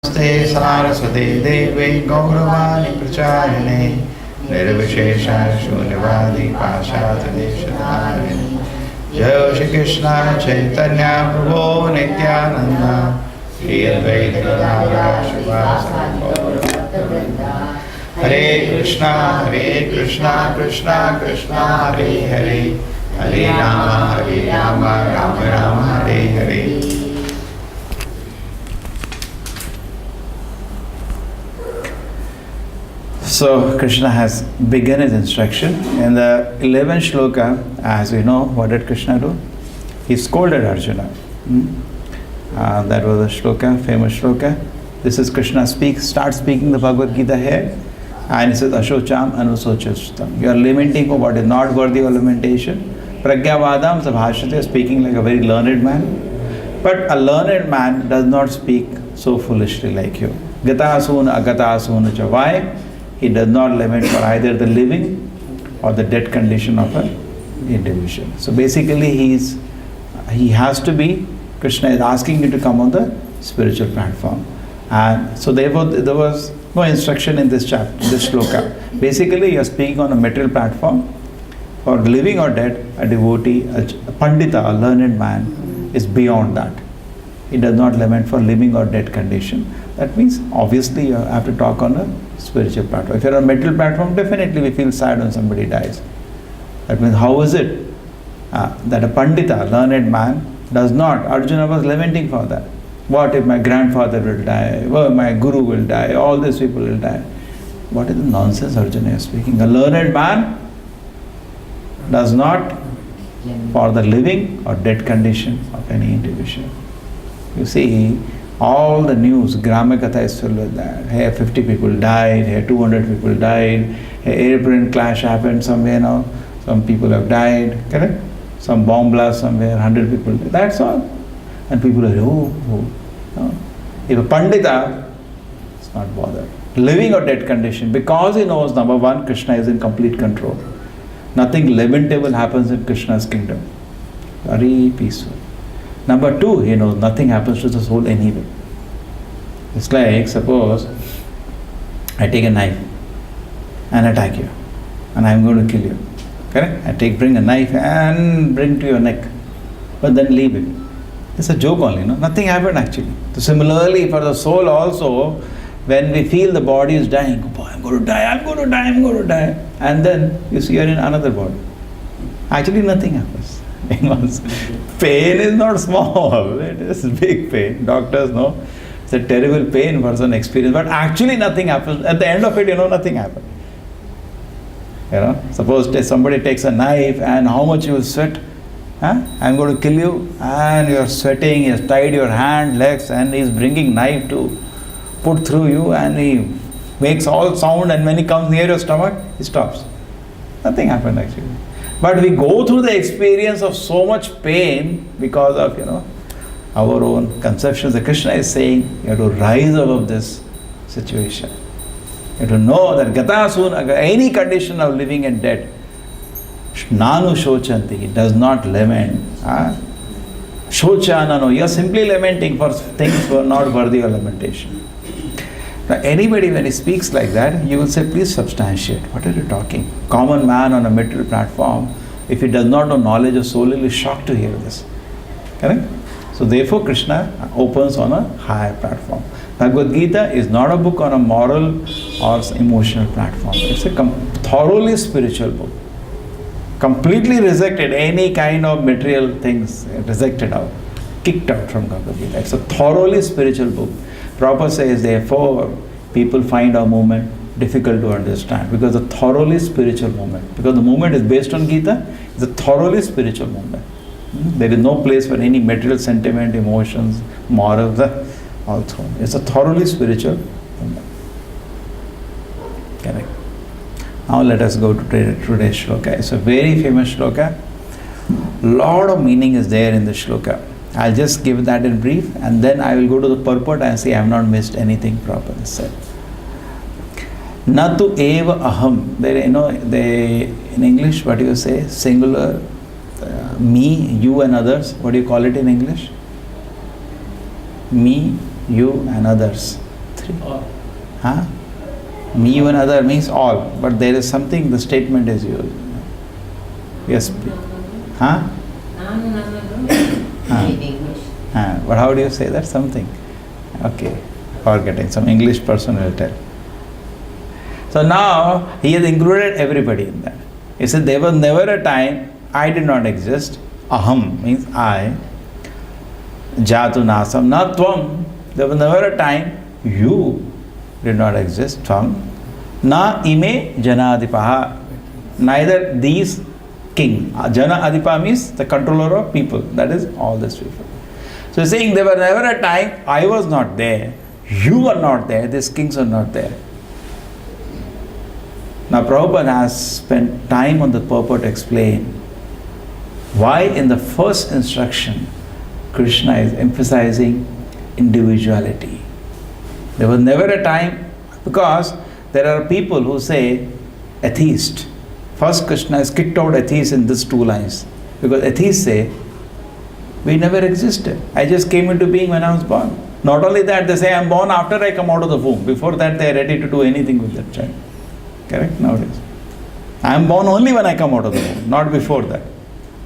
Namaste Saraswati Devi Gauravani Pracharine Nirvishesha Shunyavadi Pashata Deshanayani Jai Shri Krishna Chaitanya Prabhu Nityananda Shri Advaita Gadadhara Srivasadi Gaura Bhaktavrinda Hare Krishna Krishna Krishna Hare Hare Hare Rama Rama Rama Hare Hare. So Krishna has begun his instruction. In the 11th shloka, as we know, what did Krishna do? He scolded Arjuna. That was a shloka, famous shloka. This is Krishna starts speaking the Bhagavad Gita here, and he says, Ashocham anusochastam. You are lamenting for what is not worthy of lamentation. Pragyavadam sabhashate, speaking like a very learned man. But a learned man does not speak so foolishly like you. Gatasuna agatasuna cha. Why? He does not lament for either the living or the dead condition of an individual. So basically he has to be, Krishna is asking you to come on the spiritual platform. And so therefore there was no instruction in this chapter, this shloka. Basically you are speaking on a material platform. For living or dead, a devotee, a pandita, a learned man is beyond that. He does not lament for living or dead condition. That means obviously you have to talk on a spiritual platform. If you're on a material platform, definitely we feel sad when somebody dies. That means how is it that a pandita, learned man, does not? Arjuna was lamenting for that. What if my grandfather will die? Well, my guru will die? All these people will die. What is the nonsense Arjuna is speaking? A learned man does not for the living or dead condition of any individual. You see, all the news, Gramakatha is filled with that. Here 50 people died, here 200 people died, here airplane crash happened somewhere now, some people have died, correct? Some bomb blast somewhere, 100 people died. That's all. And people are, no. If a Pandita is not bothered. Living or dead condition, because he knows, number one, Krishna is in complete control. Nothing lamentable happens in Krishna's kingdom. Very peaceful. Number two, he knows nothing happens to the soul anyway. It's like, suppose I take a knife and attack you, and I'm going to kill you. Correct? Bring a knife and bring to your neck, but then leave it. It's a joke only, no? Nothing happened actually. So similarly, for the soul also, when we feel the body is dying, oh boy, I'm going to die, and then you see you're in another body. Actually, nothing happens. Pain is not small, it is big pain. Doctors know it's a terrible pain person experience, but actually nothing happens. At the end of it, nothing happens. Suppose somebody takes a knife and how much you will sweat. I'm going to kill you, and you're sweating, he has tied your hand, legs, and he's bringing knife to put through you, and he makes all sound, and when he comes near your stomach, he stops. Nothing happened actually. But we go through the experience of so much pain because of, our own conceptions. The Krishna is saying, you have to rise above this situation. You have to know that Gatasun, any condition of living and dead, Nanu Shochanti, does not lament. Shochanano, you are simply lamenting for things who are not worthy of lamentation. Now anybody when he speaks like that, you will say, please substantiate. What are you talking? Common man on a material platform, if he does not know knowledge of soul, he will be shocked to hear this. Correct? So therefore Krishna opens on a higher platform. Bhagavad Gita is not a book on a moral or emotional platform. It's a thoroughly spiritual book. Completely rejected any kind of material things, rejected out, kicked out from Bhagavad Gita. It's a thoroughly spiritual book. Prabhupada says, therefore, people find our movement difficult to understand because a thoroughly spiritual movement. Because the movement is based on Gita, it's a thoroughly spiritual movement. There is no place for any material sentiment, emotions, morals, all thrown. It's a thoroughly spiritual movement. Correct. Now let us go to today's shloka. It's a very famous shloka. Lot of meaning is there in the shloka. I'll just give that in brief, and then I will go to the purport and say I have not missed anything properly said. Natu eva aham. There, in English, what do you say? Singular, me, you and others. What do you call it in English? Me, you and others. three? Huh? Me, one, other means all. But there is something, the statement is used. Yes. Huh? But how do you say that? Something. Okay. Forgetting. Some English person will tell. So now he has included everybody in that. He said there was never a time I did not exist. Aham means I. Jatu nasam na tvam. There was never a time you did not exist. Tvam. Na ime janadipaha. Neither these king. Jana adipa means the controller of people. That is all these people. So he's saying there was never a time I was not there. You were not there. These kings are not there. Now Prabhupada has spent time on the purport to explain why in the first instruction Krishna is emphasizing individuality. There was never a time, because there are people who say atheist. First Krishna has kicked out atheists in these two lines, because atheists say we never existed. I just came into being when I was born. Not only that, they say I am born after I come out of the womb. Before that they are ready to do anything with that child. Correct? Nowadays. I am born only when I come out of the womb, not before that.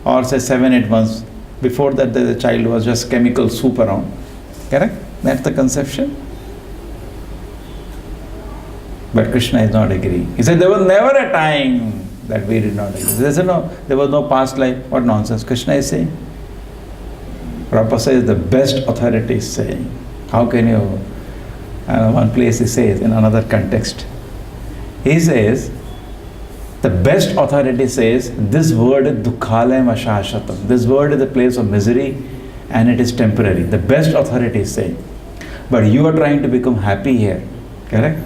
Or say 7-8 months. Before that the child was just chemical soup around. Correct? That's the conception. But Krishna is not agreeing. He said there was never a time that we did not exist. There was no past life. What nonsense Krishna is saying? Prabhupada says the best authority is saying. How can you? One place he says in another context. He says, the best authority says, this word is dukkhalayam ashashatam. This word is a place of misery and it is temporary. The best authority is saying. But you are trying to become happy here. Correct?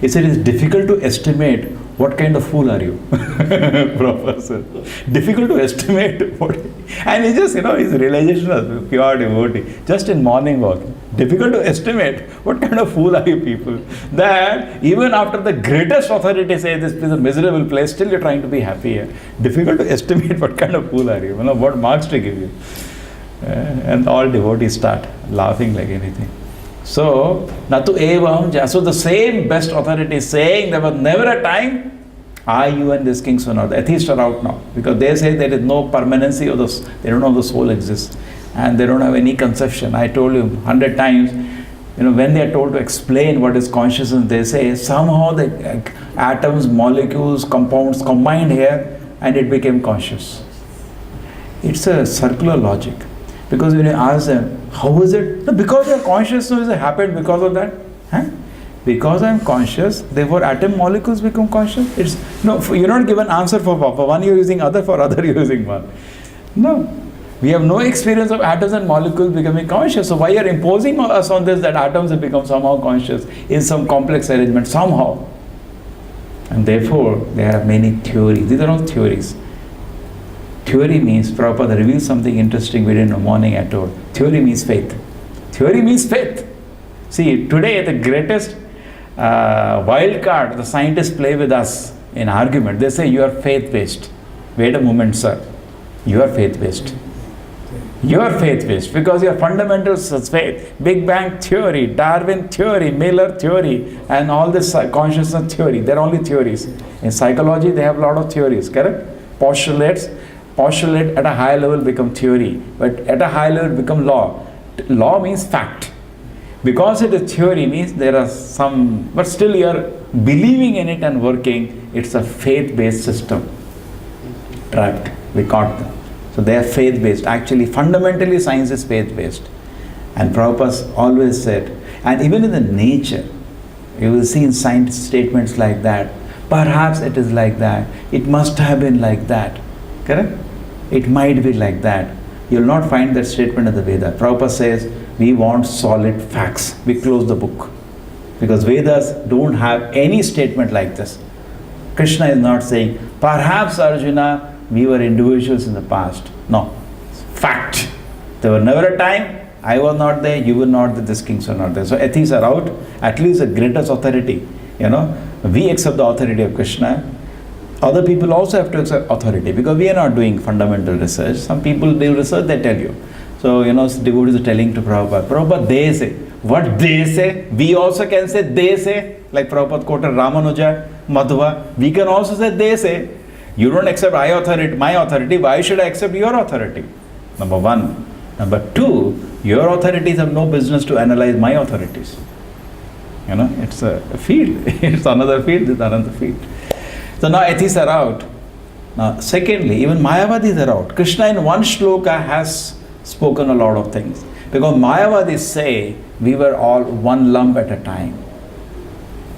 He said, it's difficult to estimate what kind of fool are you? Professor. Difficult to estimate what. And he just, his realization of pure devotee. Just in morning walk. Difficult to estimate what kind of fool are you people. That even after the greatest authority says this is a miserable place, still you're trying to be happy here. Difficult to estimate what kind of fool are you. What marks to give you. And all devotees start laughing like anything. So, Natu evam, so the same best authority is saying there was never a time I, you and these kings were not. The atheists are out now because they say there is no permanency of this. They don't know the soul exists and they don't have any conception. I told you 100 times, when they are told to explain what is consciousness, they say somehow the atoms, molecules, compounds combined here and it became conscious. It's a circular logic. Because when you ask them, how is it? No, because your consciousness happened because of that. Huh? Because I am conscious, therefore atom molecules become conscious. You're not given answer for one you're using, other for other you're using one. No. We have no experience of atoms and molecules becoming conscious. So why you're imposing us on this that atoms have become somehow conscious in some complex arrangement, somehow. And therefore, there are many theories. These are all theories. Theory means, Prabhupada reveals something interesting we didn't know morning at all. Theory means faith. Theory means faith. See, today the greatest wild card the scientists play with us in argument. They say you are faith-based. Wait a moment, sir. You are faith-based. You are faith-based because your fundamentals of faith, Big Bang theory, Darwin theory, Miller theory, and all this consciousness theory, they're only theories. In psychology, they have a lot of theories, correct? Postulate at a high level become theory, but at a high level become law. Law means fact. Because it is theory means there are some, but still you are believing in it and working. It's a faith-based system. Trapped. We caught them. So they are faith-based. Actually, fundamentally science is faith-based. And Prabhupada always said, and even in the nature, you will see in science statements like that, perhaps it is like that, it must have been like that. Correct? It might be like that. You will not find that statement in the Veda. Prabhupada says, we want solid facts. We close the book. Because Vedas don't have any statement like this. Krishna is not saying, perhaps Arjuna, we were individuals in the past. No. Fact. There was never a time, I was not there, you were not there, these kings were not there. So atheists are out. At least the greatest authority. We accept the authority of Krishna. Other people also have to accept authority because we are not doing fundamental research. Some people do research, they tell you. So, devotees are telling to Prabhupada, they say, What they say, we also can say they say, like Prabhupada quoted Ramanuja, Madhva, we can also say they say. You don't accept my authority, why should I accept your authority? Number one. Number two, your authorities have no business to analyze my authorities. It's a field. It's another field, it's another field. So now atheists are out. Now, secondly, even Mayavadis are out. Krishna in one shloka has spoken a lot of things. Because Mayavadis say we were all one lump at a time.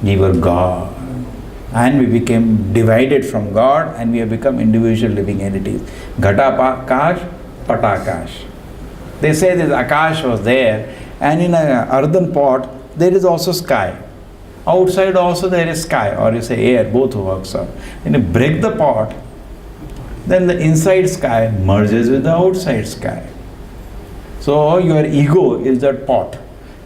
We were God. And we became divided from God and we have become individual living entities. Ghata-akash, Patakash. They say this Akash was there, and in an earthen pot there is also sky. Outside also there is sky, or you say air, both works out. When you break the pot, then the inside sky merges with the outside sky. So your ego is that pot.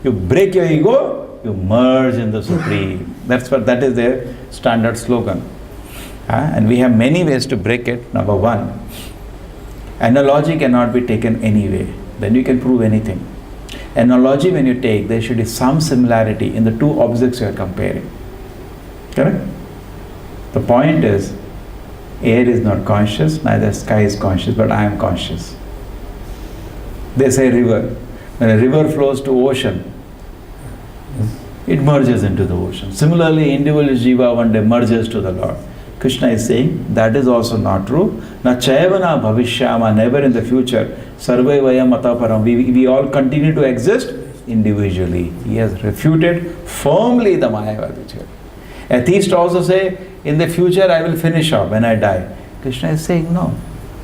You break your ego, you merge in the Supreme. That is their standard slogan. And we have many ways to break it. Number one, analogy cannot be taken anyway. Then you can prove anything. Analogy, when you take, there should be some similarity in the two objects you are comparing. Correct? The point is, air is not conscious, neither sky is conscious, but I am conscious. They say river. When a river flows to ocean, it merges into the ocean. Similarly, individual jiva one day merges to the Lord. Krishna is saying that is also not true. Na chayavana bhavishyama, never in the future. Sarve vayam ataparam. We all continue to exist individually. He has refuted firmly the Mayavadi theory. Atheists also say, in the future I will finish off when I die. Krishna is saying no.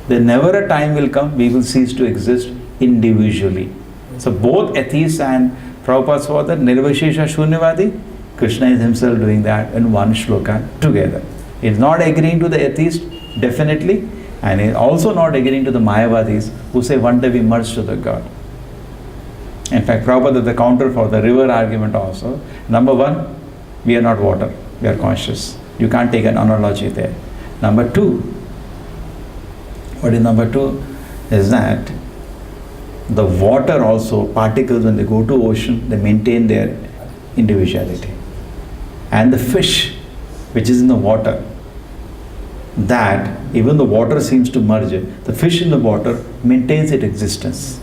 There never a time will come we will cease to exist individually. So both atheists and Prabhupada's father, Nirvishesha Shunyavadi, Krishna is himself doing that in one shloka together. He is not agreeing to the atheist, definitely, and he is also not agreeing to the Mayavadis who say one day we merge to the God. In fact, Prabhupada is the counter for the river argument also. Number one, we are not water, we are conscious. You can't take an analogy there. Number two, what is number two? Is that the water also, particles when they go to ocean, they maintain their individuality. And the fish, which is in the water, that even the water seems to merge it, the fish in the water maintains its existence.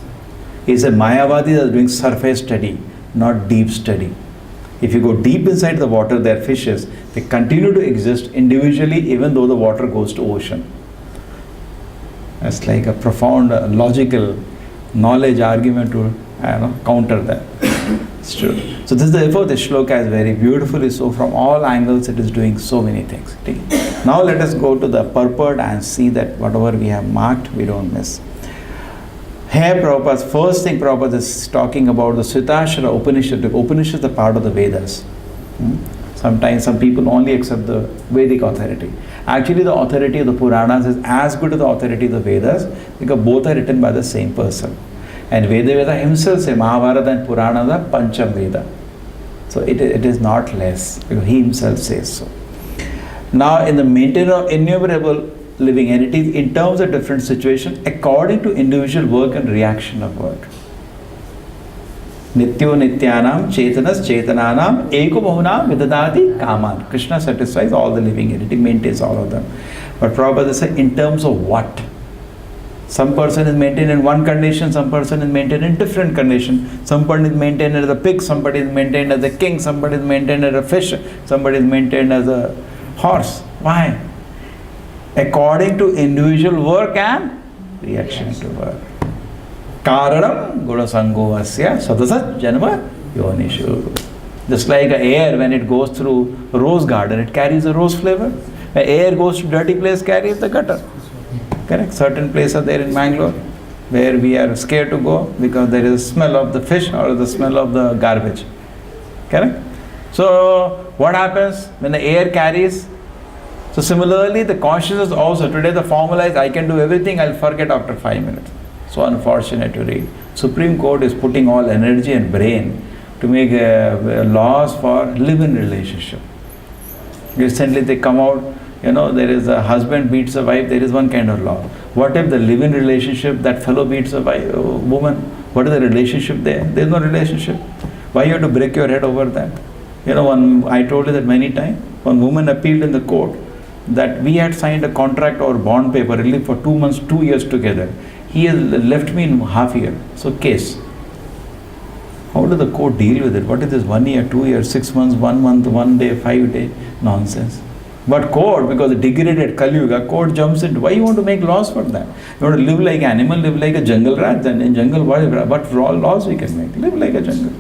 It's a Mayavadi that is doing surface study, not deep study. If you go deep inside the water, there are fishes, they continue to exist individually even though the water goes to ocean. That's like a profound logical knowledge argument to counter that. It's true. So therefore this shloka is very beautifully so from all angles it is doing so many things. Now let us go to the purport and see that whatever we have marked we don't miss. Here Prabhupada, first thing Prabhupada is talking about the Svetashvara Upanishad. The Upanishad is a part of the Vedas. Sometimes some people only accept the Vedic authority. Actually the authority of the Puranas is as good as the authority of the Vedas because both are written by the same person. And Veda himself says Mahabharata and Purana are Pancham Veda. So it is not less because he himself says so. Now in the maintenance of innumerable living entities in terms of different situations according to individual work and reaction of work. Nityo nityanam chetanas chetananam eko bahunam vidadati kaman. Krishna satisfies all the living entities, maintains all of them. But Prabhupada says in terms of what? Some person is maintained in one condition, some person is maintained in different condition. Somebody is maintained as a pig, somebody is maintained as a king, somebody is maintained as a fish, somebody is maintained as a horse. Why? According to individual work and reaction to work. Karanam gunasango asya sadasat janma yonishu. Just like air, when it goes through rose garden, it carries a rose flavor. When air goes to dirty place, carries the gutter. Correct? Certain places are there in Bangalore where we are scared to go because there is a smell of the fish or the smell of the garbage. Correct? So what happens when the air carries? So similarly the consciousness also, today the formula is I can do everything, I'll forget after 5 minutes. So unfortunate to read. Supreme Court is putting all energy and brain to make laws for live-in relationship. Recently they come out, there is a husband beats a wife, there is one kind of law. What if the live-in relationship, that fellow beats a woman? What is the relationship there? There is no relationship. Why you have to break your head over that? I told you that many times. One woman appealed in the court that we had signed a contract or bond paper really for 2 months, 2 years together. He has left me in half a year. So case. How does the court deal with it? What is this 1 year, 2 years, 6 months, 1 month, 1 day, 5 day? Nonsense. But court, because the degraded Kali Yuga, court jumps into, why you want to make laws for that? You want to live like animal, live like a jungle rat, then in jungle, what laws we can make? Live like a jungle.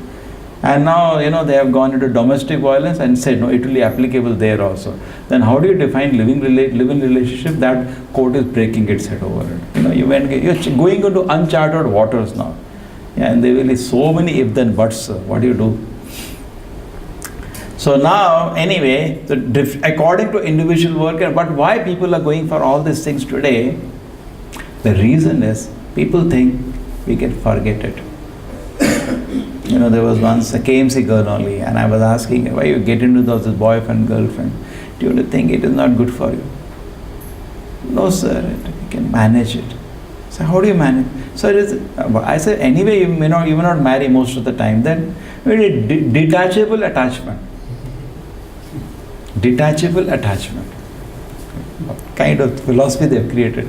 And now, they have gone into domestic violence and said, no, it will be applicable there also. Then how do you define living relationship? That court is breaking its head over it. You're going into uncharted waters now. Yeah, and there will be so many if then buts. What do you do? So now, anyway, according to individual work, but why people are going for all these things today? The reason is people think we can forget it. There was once a KMC girl only, and I was asking her, why you get into this boyfriend, girlfriend? Do you think it is not good for you? No, sir, you can manage it. So how do you manage? So I said, anyway, you may not marry most of the time. Then detachable attachment. Detachable attachment. What kind of philosophy they have created?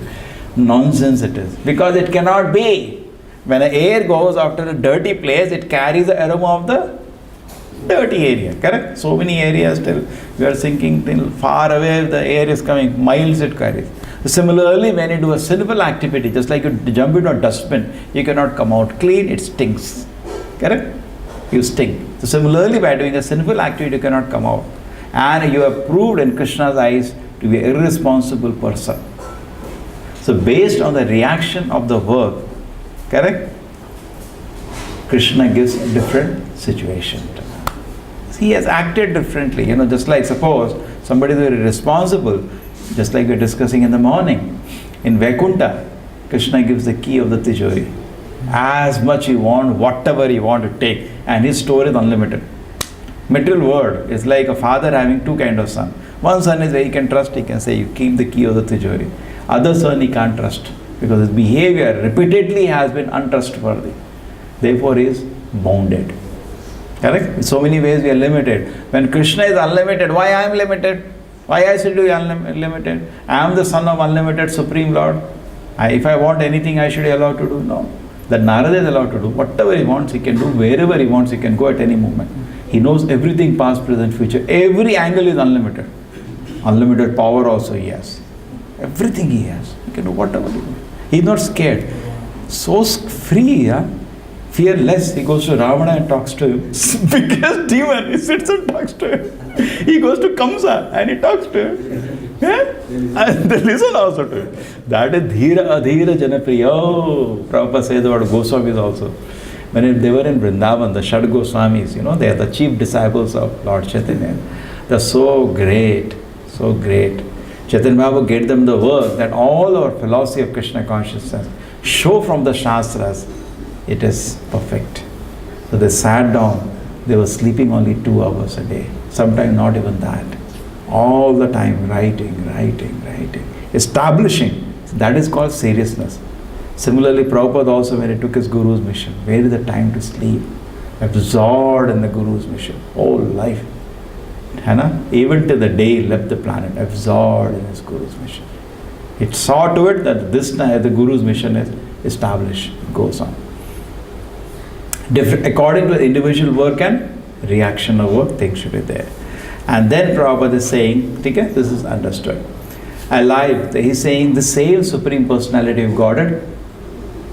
Nonsense it is. Because it cannot be. When an air goes after a dirty place, it carries the aroma of the dirty area. Correct? So many areas till we are thinking till far away the air is coming, miles it carries. Similarly, when you do a sinful activity, just like you jump into a dustbin, you cannot come out clean, it stinks. Correct? You stink. So similarly, by doing a sinful activity, you cannot come out. And you have proved in Krishna's eyes to be an irresponsible person. So based on the reaction of the work, correct? Krishna gives a different situation. He has acted differently. Just like suppose somebody is very responsible, just like we are discussing in the morning. In Vaikuntha, Krishna gives the key of the Tijori. As much you want, whatever you want to take. And his store is unlimited. Material world is like a father having two kind of son. One son is where he can trust, he can say, you keep the key of the Tijori. Other son he can't trust, because his behavior repeatedly has been untrustworthy. Therefore he is bounded. Correct? In so many ways we are limited. When Krishna is unlimited, why I am limited? Why I should be unlimited? I am the son of unlimited Supreme Lord. If I want anything, I should be allowed to do. No. That Narada is allowed to do. Whatever he wants, he can do. Wherever he wants, he can go at any moment. He knows everything, past, present, future. Every angle is unlimited. Unlimited power also he has. Everything he has. He can do whatever he wants. He is not scared. So free, yeah? Fearless. He goes to Ravana and talks to him. Biggest demon. He sits and talks to him. He goes to Kamsa and he talks to him. Yeah? And they listen also to him. That is Dhira Adhira Janapriya. Oh, Prabhupada says about Goswamis also. When they were in Vrindavan, the Shad Goswamis, they are the chief disciples of Lord Chaitanya. They are so great, so great. Chaitanya Mahaprabhu gave them the work that all our philosophy of Krishna consciousness show from the Shastras. It is perfect. So they sat down, they were sleeping only 2 hours a day, sometimes not even that. All the time writing, establishing. That is called seriousness. Similarly, Prabhupada also, when he took his Guru's mission, where is the time to sleep? Absorbed in the Guru's mission, whole life. Even till the day he left the planet, absorbed in his Guru's mission. It saw to it that this time the Guru's mission is established, goes on. According to the individual work and reaction of work, things should be there. And then Prabhupada is saying, this is understood. Alive, he's saying the same Supreme Personality of Godhead.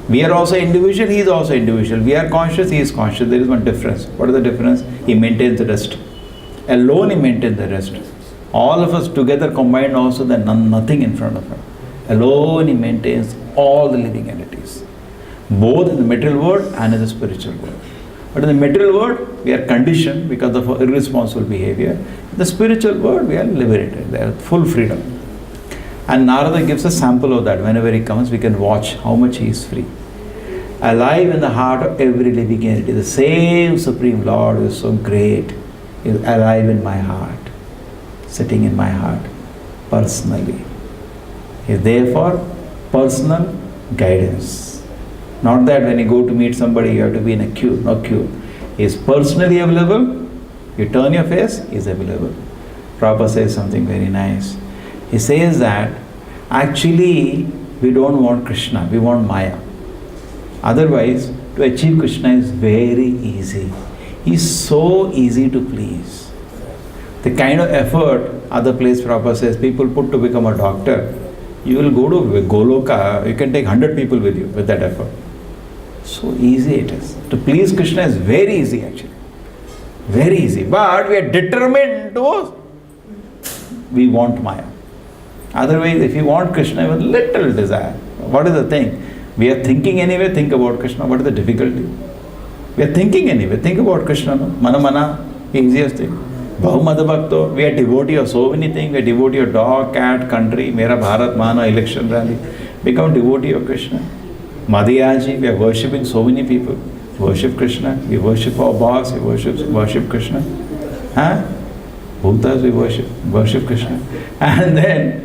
We are also individual, he is also individual. We are conscious, he is conscious. There is one difference. What is the difference? He maintains the rest. Alone he maintains the rest. All of us together combined also, there is nothing in front of him. Alone he maintains all the living entities. Both in the material world and in the spiritual world. But in the material world, we are conditioned because of our irresponsible behavior. In the spiritual world, we are liberated. There is full freedom. And Narada gives a sample of that. Whenever he comes, we can watch how much he is free. Alive in the heart of every living entity. The same Supreme Lord who is so great is alive in my heart. Sitting in my heart. Personally. He is there for personal guidance. Not that when you go to meet somebody, you have to be in a queue. No queue. He is personally available. You turn your face, he is available. Prabhupada says something very nice. He says that actually we don't want Krishna, we want Maya. Otherwise, to achieve Krishna is very easy. He is so easy to please. The kind of effort, other place Prabhupada says, people put to become a doctor, you will go to Goloka, you can take 100 people with you with that effort. So easy it is. To please Krishna is very easy actually. Very easy. But we are determined to, we want Maya. Otherwise, if you want Krishna with little desire, what is the thing? We are thinking anyway, think about Krishna. What is the difficulty? We are thinking anyway, think about Krishna. No? Mana, easiest thing. Bahumada Bhakto, we are devotee of so many things. We are devotee of dog, cat, country, Mera Bharat, Mana, election rally. Become devotee of Krishna. Madhyaji, we are worshipping so many people. Worship Krishna. We worship our boss, we worship Krishna. Huh? Bhutas, we worship Krishna. And then,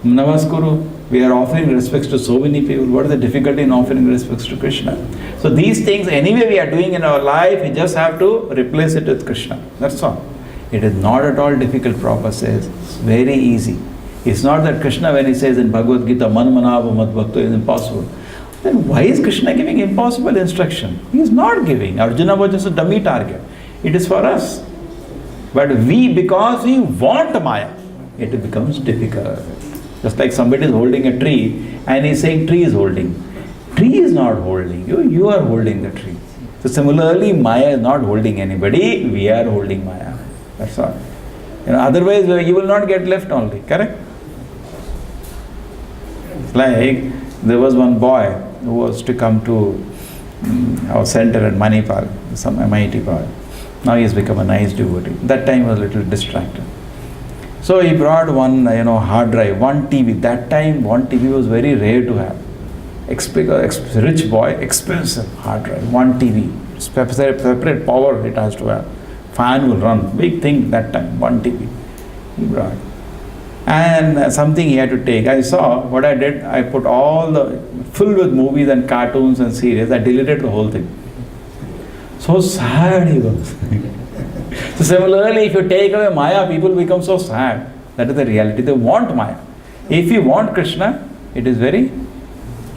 Namaskuru, we are offering respects to so many people. What is the difficulty in offering respects to Krishna? So these things, anyway we are doing in our life, we just have to replace it with Krishna. That's all. It is not at all difficult, Prabhupada says. It's very easy. It's not that Krishna, when he says in Bhagavad Gita, Man manava mad bhakto, is impossible. Then why is Krishna giving impossible instruction? He is not giving. Arjuna was just a dummy target. It is for us. But we, because we want Maya, it becomes difficult. Just like somebody is holding a tree and he is saying tree is holding. Tree is not holding you, you are holding the tree. So similarly, Maya is not holding anybody, we are holding Maya. That's all. Otherwise you will not get left only, correct? Like there was one boy who was to come to our center at Manipal, some MIT boy. Now he has become a nice devotee. That time he was a little distracted. So he brought one hard drive, one TV. That time one TV was very rare to have. Rich boy, expensive hard drive, one TV. Separate power it has to have. Fan will run, big thing that time, one TV he brought. And something he had to take. I saw what I did, I put all filled with movies and cartoons and series, I deleted the whole thing. So sad he was. So similarly, if you take away Maya, people become so sad. That is the reality. They want Maya. If you want Krishna, it is very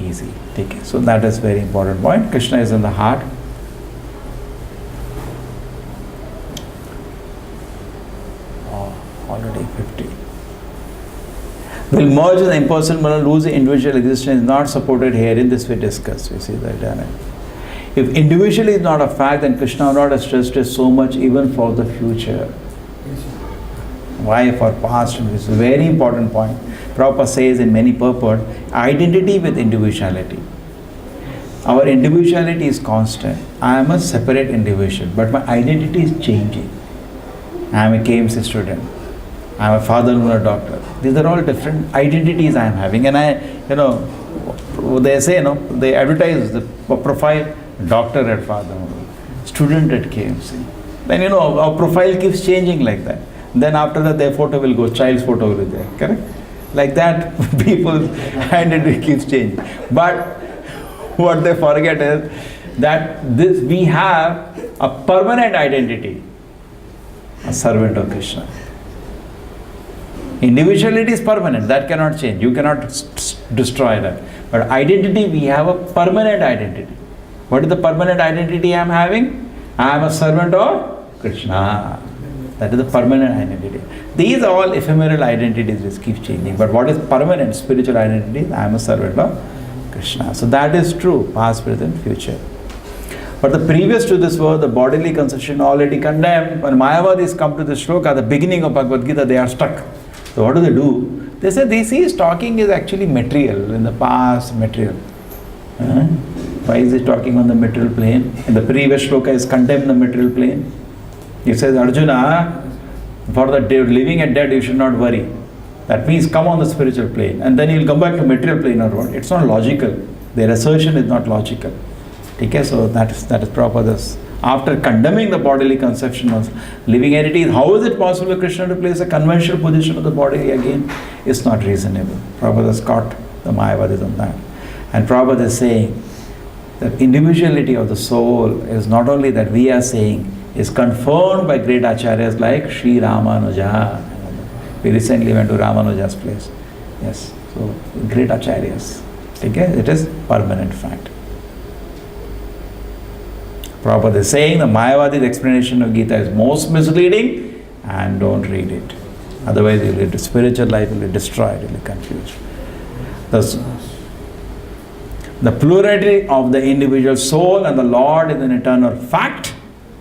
easy. Okay. So that is very important point. Krishna is in the heart. Already 50. Will merge in the impersonal world, lose the individual existence is not supported here. In this we discussed. You see that, Dana. If individual is not a fact, then Krishna will not have stressed it so much even for the future. Why? For past. It's a very important point. Prabhupada says in many purport, identity with individuality. Our individuality is constant. I am a separate individual, but my identity is changing. I am a KMC student. I am a father-in-law doctor. These are all different identities I am having. And they say, they advertise the profile, doctor at father-in-law, student at KMC. Then, our profile keeps changing like that. Then after that, their photo will go, child's photo will be there, correct? Like that, people's identity keeps changing. But what they forget is that we have a permanent identity, a servant of Krishna. Individuality is permanent, that cannot change. You cannot destroy that. But identity, we have a permanent identity. What is the permanent identity I am having? I am a servant of Krishna. That is the permanent identity. These are all ephemeral identities which keep changing. But what is permanent spiritual identity? I am a servant of Krishna. So that is true, past, present, future. But the previous to this word, the bodily conception already condemned. When Mayavadis come to this shloka, the beginning of Bhagavad Gita, they are stuck. So what do? They say this is talking is actually material, in the past material. Why is it talking on the material plane? In the previous shloka is condemned the material plane. He says, Arjuna, for the living and dead you should not worry. That means come on the spiritual plane. And then you'll come back to material plane or what? It's not logical. Their assertion is not logical. Okay, so that is Prabhupada's. After condemning the bodily conception of living entities, how is it possible for Krishna to place a conventional position of the body again? It's not reasonable. Prabhupada has caught the Mayavadis on that. And Prabhupada is saying, The individuality of the soul is not only that we are saying, is confirmed by great acharyas like Sri Ramanuja. We recently went to Ramanuja's place. Yes, so great acharyas. Okay, it is permanent fact. Prabhupada is saying the Mayavadi's explanation of Gita is most misleading and don't read it. Otherwise, the spiritual life will be destroyed, will be confused. The plurality of the individual soul and the Lord is an eternal fact,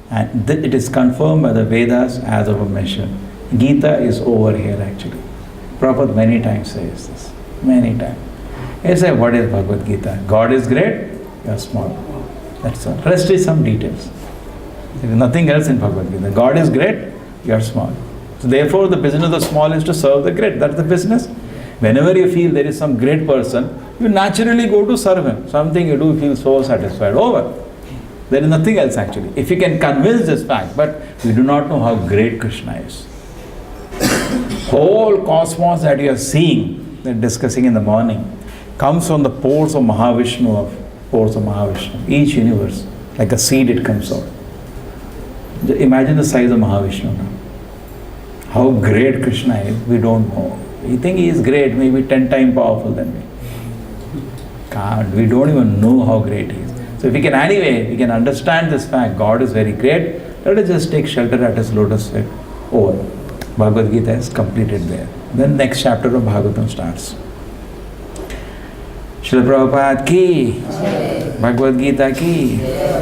and it is confirmed by the Vedas as of a mention. Gita is over here actually. Prabhupada many times says this. Many times. He says, what is Bhagavad Gita? God is great, you are small. That's all. Rest is some details. There is nothing else in Bhagavad Gita. God is great, you are small. So therefore the business of the small is to serve the great. That's the business. Whenever you feel there is some great person, you naturally go to serve him. Something you do, feel so satisfied. Over. There is nothing else actually. If you can convince this fact, but we do not know how great Krishna is. Whole cosmos that you are seeing, that discussing in the morning, comes from the pores of Mahavishnu, Each universe, like a seed it comes out. Imagine the size of Mahavishnu now. How great Krishna is, we don't know. We think he is great, maybe 10 times powerful than me. God, we don't even know how great he is. So if we can understand this fact, God is very great, let us just take shelter at his lotus feet. Over. Bhagavad Gita is completed there. Then next chapter of Bhagavatam starts. Srila Prabhupada ki, Bhagavad Gita ki.